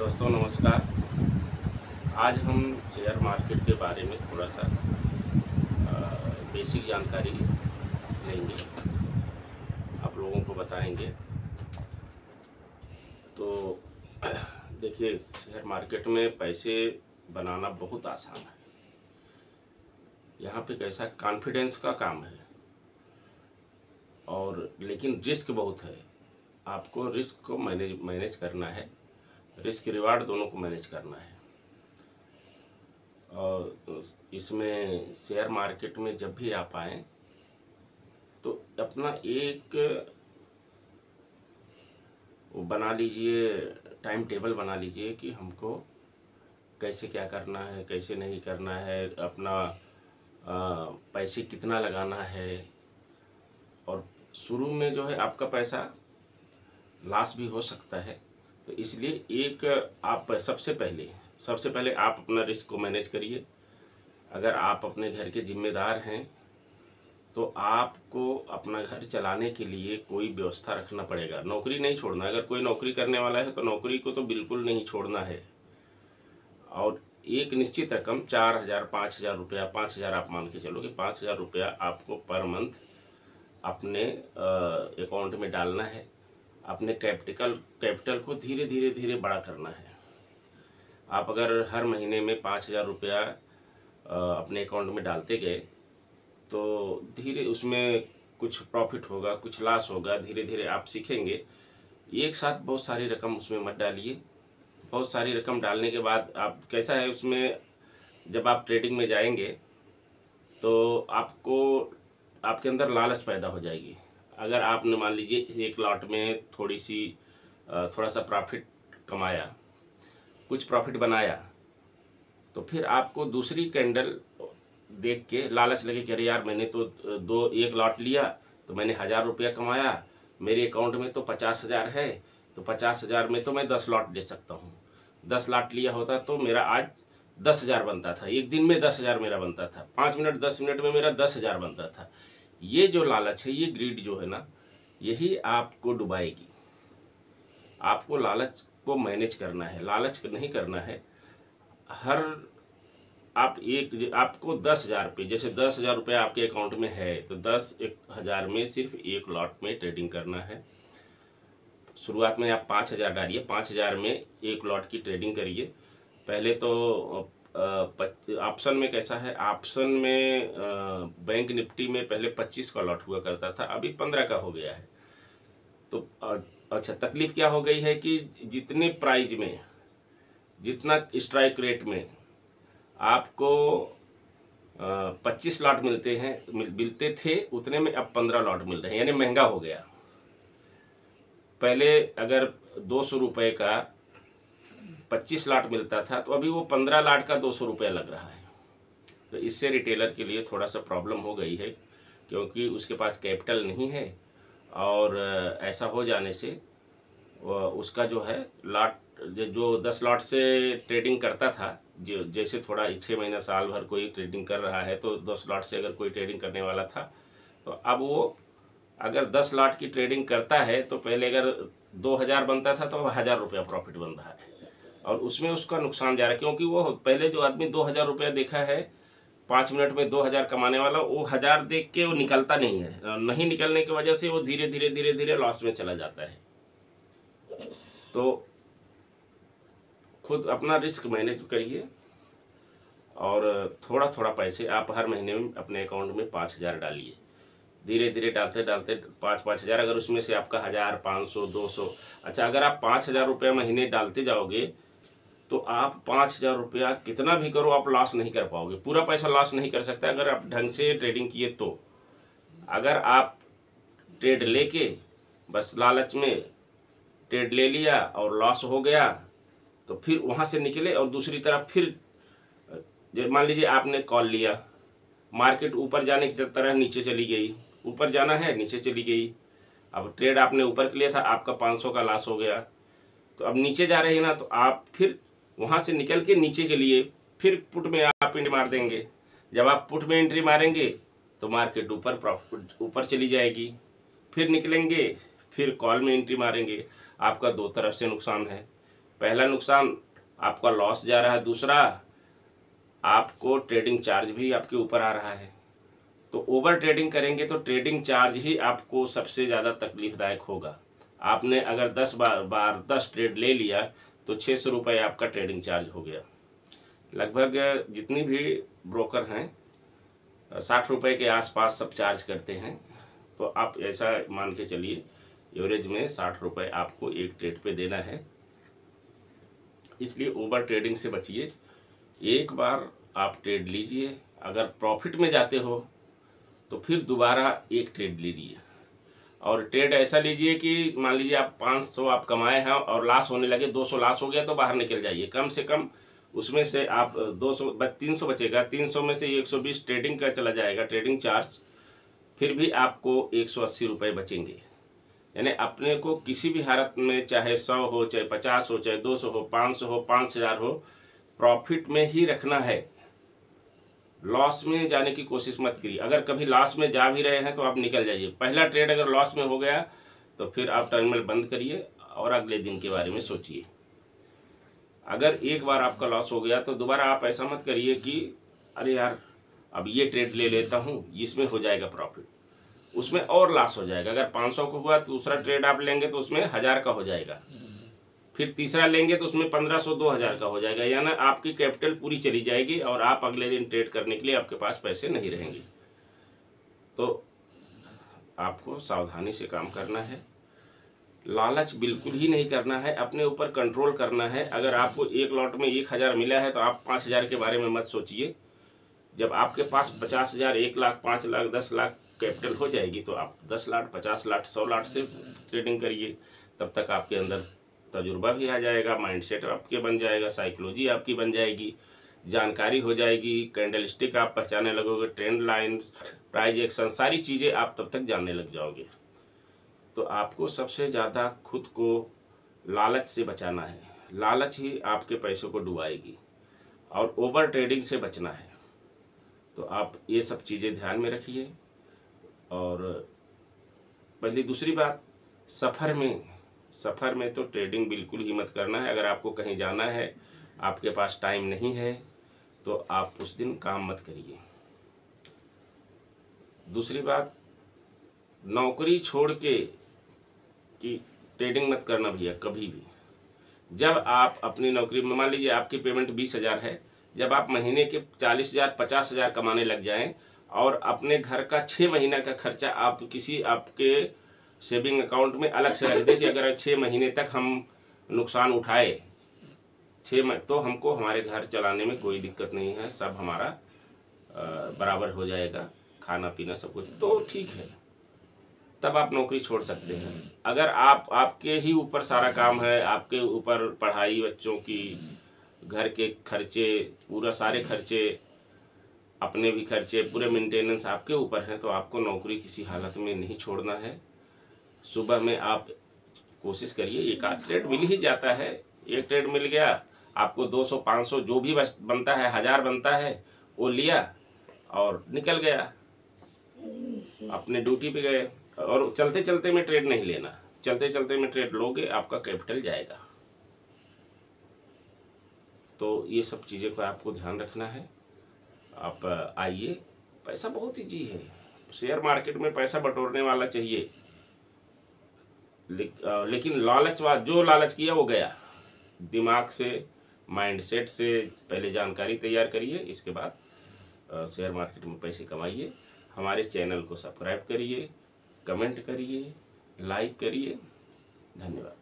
दोस्तों नमस्कार। आज हम शेयर मार्केट के बारे में थोड़ा सा बेसिक जानकारी लेंगे, आप लोगों को बताएंगे। तो देखिए, शेयर मार्केट में पैसे बनाना बहुत आसान है। यहाँ पे कैसा कॉन्फिडेंस का काम है और लेकिन रिस्क बहुत है। आपको रिस्क को मैनेज करना है, रिस्क रिवार्ड दोनों को मैनेज करना है। और इसमें शेयर मार्केट में जब भी आप आएँ तो अपना एक बना लीजिए, टाइम टेबल बना लीजिए कि हमको कैसे क्या करना है, कैसे नहीं करना है, अपना पैसे कितना लगाना है। और शुरू में जो है आपका पैसा लॉस भी हो सकता है, तो इसलिए एक आप सबसे पहले आप अपना रिस्क को मैनेज करिए। अगर आप अपने घर के जिम्मेदार हैं तो आपको अपना घर चलाने के लिए कोई व्यवस्था रखना पड़ेगा। नौकरी नहीं छोड़ना। अगर कोई नौकरी करने वाला है तो नौकरी को तो बिल्कुल नहीं छोड़ना है। और एक निश्चित रकम 4,000 5,000 रुपया, 5,000 आप मान के चलो कि 5,000 रुपया आपको पर मंथ अपने अकाउंट में डालना है। अपने कैपिटल को धीरे बड़ा करना है। आप अगर हर महीने में 5,000 रुपया अपने अकाउंट में डालते गए तो धीरे उसमें कुछ प्रॉफिट होगा, कुछ लॉस होगा, धीरे आप सीखेंगे। एक साथ बहुत सारी रकम उसमें मत डालिए। बहुत सारी रकम डालने के बाद आप कैसा है, उसमें जब आप ट्रेडिंग में जाएंगे तो आपको आपके अंदर लालच पैदा हो जाएगी। अगर आपने मान लीजिए एक लॉट में थोड़ा सा प्रॉफिट कमाया, कुछ प्रॉफिट बनाया, तो फिर आपको दूसरी कैंडल देख के लालच लगे कि अरे यार, मैंने तो एक लॉट लिया तो मैंने 1,000 रुपया कमाया, मेरे अकाउंट में तो 50,000 है, तो 50,000 में तो मैं 10 लॉट ले सकता हूँ। 10 लॉट लिया होता तो मेरा आज 10,000 बनता था। एक दिन में 10,000 मेरा बनता था। 5 मिनट 10 मिनट में मेरा 10,000 बनता था। ये जो लालच है, ये ग्रीड जो है ना, यही आपको डुबाएगी। आपको लालच को मैनेज करना है, लालच नहीं करना है। आपको 10,000 रुपये, जैसे 10,000 रुपये आपके अकाउंट में है तो 10,000 में सिर्फ एक लॉट में ट्रेडिंग करना है। शुरुआत में आप 5,000 डालिए, 5,000 में एक लॉट की ट्रेडिंग करिए। पहले तो ऑप्शन में कैसा है, ऑप्शन में बैंक निफ्टी में पहले 25 का लॉट हुआ करता था, अभी 15 का हो गया है। तो अच्छा, तकलीफ क्या हो गई है कि जितने प्राइज में, जितना स्ट्राइक रेट में आपको 25 लॉट मिलते थे, उतने में अब 15 लॉट मिल रहे हैं, यानी महंगा हो गया। पहले अगर 200 रुपये का 25 लाट मिलता था तो अभी वो 15 लाट का 200 रुपया लग रहा है। तो इससे रिटेलर के लिए थोड़ा सा प्रॉब्लम हो गई है, क्योंकि उसके पास कैपिटल नहीं है। और ऐसा हो जाने से उसका जो है लाट, जो 10 लाट से ट्रेडिंग करता था, जो जैसे थोड़ा 6 महीना साल भर कोई ट्रेडिंग कर रहा है तो 10 लाट से अगर कोई ट्रेडिंग करने वाला था, तो अब वो अगर 10 लाट की ट्रेडिंग करता है तो पहले अगर 2,000 बनता था तो अब 1,000 रुपया प्रॉफिट बन रहा है, और उसमें उसका नुकसान जा रहा है। क्योंकि वो पहले जो आदमी 2,000 रुपया देखा है 5 मिनट में 2,000 कमाने वाला, वो 1,000 देख के वो निकलता नहीं है। नहीं निकलने की वजह से वो धीरे लॉस में चला जाता है। तो खुद अपना रिस्क मैनेज करिए और थोड़ा पैसे आप हर महीने में अपने अकाउंट में 5,000 डालिए। धीरे डालते 5,000, अगर उसमें से आपका 1,000 500 200, अच्छा, अगर आप 5,000 रुपया महीने डालते जाओगे तो आप 5,000 रुपया कितना भी करो आप लॉस नहीं कर पाओगे। पूरा पैसा लॉस नहीं कर सकता अगर आप ढंग से ट्रेडिंग किए तो। अगर आप ट्रेड लेके बस लालच में ट्रेड ले लिया और लॉस हो गया, तो फिर वहाँ से निकले और दूसरी तरफ फिर मान लीजिए आपने कॉल लिया, मार्केट ऊपर जाने की तरह नीचे चली गई, ऊपर जाना है नीचे चली गई। अब ट्रेड आपने ऊपर के लिया था, आपका 500 का लॉस हो गया, तो अब नीचे जा रही है ना, तो आप फिर वहाँ से निकल के नीचे के लिए फिर पुट में आप एंट्री मार देंगे। जब आप पुट में एंट्री मारेंगे तो मार्केट ऊपर चली जाएगी, फिर निकलेंगे, फिर कॉल में एंट्री मारेंगे, आपका दो तरफ से नुकसान है। पहला नुकसान आपका लॉस जा रहा है, दूसरा आपको ट्रेडिंग चार्ज भी आपके ऊपर आ रहा है। तो ओवर ट्रेडिंग करेंगे तो ट्रेडिंग चार्ज ही आपको सबसे ज़्यादा तकलीफदायक होगा। आपने अगर 10 ट्रेड ले लिया तो 600 रुपये आपका ट्रेडिंग चार्ज हो गया। लगभग जितनी भी ब्रोकर हैं 60 रुपये के आसपास सब चार्ज करते हैं। तो आप ऐसा मान के चलिए एवरेज में 60 रुपये आपको एक ट्रेड पे देना है। इसलिए ओवर ट्रेडिंग से बचिए। एक बार आप ट्रेड लीजिए, अगर प्रॉफिट में जाते हो तो फिर दोबारा एक ट्रेड लीजिए। और ट्रेड ऐसा लीजिए कि मान लीजिए आप 500 आप कमाए हैं और लॉस होने लगे, 200 लॉस हो गया तो बाहर निकल जाइए। कम से कम उसमें से आप 300 बचेगा, 300 में से 120 ट्रेडिंग का चला जाएगा ट्रेडिंग चार्ज, फिर भी आपको 180 रुपये बचेंगे। यानी अपने को किसी भी हालत में चाहे 100 हो, चाहे 50 हो, चाहे 200 हो, 500 हो, 5000 हो, प्रॉफिट में ही रखना है। लॉस में जाने की कोशिश मत करिए। अगर कभी लॉस में जा भी रहे हैं तो आप निकल जाइए। पहला ट्रेड अगर लॉस में हो गया तो फिर आप टर्मिनल बंद करिए और अगले दिन के बारे में सोचिए। अगर एक बार आपका लॉस हो गया तो दोबारा आप ऐसा मत करिए कि अरे यार अब ये ट्रेड ले लेता हूँ, इसमें हो जाएगा प्रॉफिट, उसमें और लॉस हो जाएगा। अगर 500 को हुआ तो दूसरा ट्रेड आप लेंगे तो उसमें 1000 का हो जाएगा, फिर तीसरा लेंगे तो उसमें 1500 2000 का हो जाएगा। यानी आपकी कैपिटल पूरी चली जाएगी और आप अगले दिन ट्रेड करने के लिए आपके पास पैसे नहीं रहेंगे। तो आपको सावधानी से काम करना है, लालच बिल्कुल ही नहीं करना है, अपने ऊपर कंट्रोल करना है। अगर आपको एक लॉट में 1000 मिला है तो आप 5000 के बारे में मत सोचिए। जब आपके पास 50,000, 1 लाख, 5 लाख, 10 लाख कैपिटल हो जाएगी तो आप 10 लाख, 50 लाख, 100 लाख से ट्रेडिंग करिए। तब तक आपके अंदर तजुर्बा भी आ जाएगा, माइंडसेट आपके बन जाएगा, साइकोलॉजी आपकी बन जाएगी, जानकारी हो जाएगी, कैंडल स्टिक आप पहचानने लगोगे, ट्रेंड लाइन, प्राइस एक्शन, सारी चीज़ें आप तब तक जानने लग जाओगे। तो आपको सबसे ज़्यादा खुद को लालच से बचाना है। लालच ही आपके पैसों को डुबाएगी और ओवर ट्रेडिंग से बचना है। तो आप ये सब चीज़ें ध्यान में रखिए। और पहली दूसरी बात, सफ़र में तो ट्रेडिंग बिल्कुल ही मत करना है। अगर आपको कहीं जाना है, आपके पास टाइम नहीं है तो आप उस दिन काम मत करिए। दूसरी बात, नौकरी छोड़ के कि ट्रेडिंग मत करना भैया कभी भी। जब आप अपनी नौकरी में, मान लीजिए आपकी पेमेंट 20,000 है, जब आप महीने के 40,000 50,000 कमाने लग जाएं और अपने घर का 6 महीना का खर्चा आप किसी आपके सेविंग अकाउंट में अलग से रख दें कि अगर 6 महीने तक हम नुकसान उठाए तो हमको हमारे घर चलाने में कोई दिक्कत नहीं है, सब हमारा बराबर हो जाएगा, खाना पीना सब कुछ, तो ठीक है, तब आप नौकरी छोड़ सकते हैं। अगर आपके ही ऊपर सारा काम है, आपके ऊपर पढ़ाई, बच्चों की, घर के खर्चे, पूरा सारे खर्चे, अपने भी खर्चे, पूरे मेंटेनेंस आपके ऊपर है, तो आपको नौकरी किसी हालत में नहीं छोड़ना है। सुबह में आप कोशिश करिए, एक आध ट्रेड मिल ही जाता है, एक ट्रेड मिल गया आपको 200 500 जो भी बनता है, 1000 बनता है, वो लिया और निकल गया, अपने ड्यूटी पे गए। और चलते चलते में ट्रेड नहीं लेना, चलते चलते में ट्रेड लोगे आपका कैपिटल जाएगा। तो ये सब चीज़ें को आपको ध्यान रखना है। आप आइए, पैसा बहुत ईजी है, शेयर मार्केट में पैसा बटोरने वाला चाहिए, लेकिन जो लालच किया वो गया। दिमाग से, माइंडसेट से पहले जानकारी तैयार करिए, इसके बाद शेयर मार्केट में पैसे कमाइए। हमारे चैनल को सब्सक्राइब करिए, कमेंट करिए, लाइक करिए। धन्यवाद।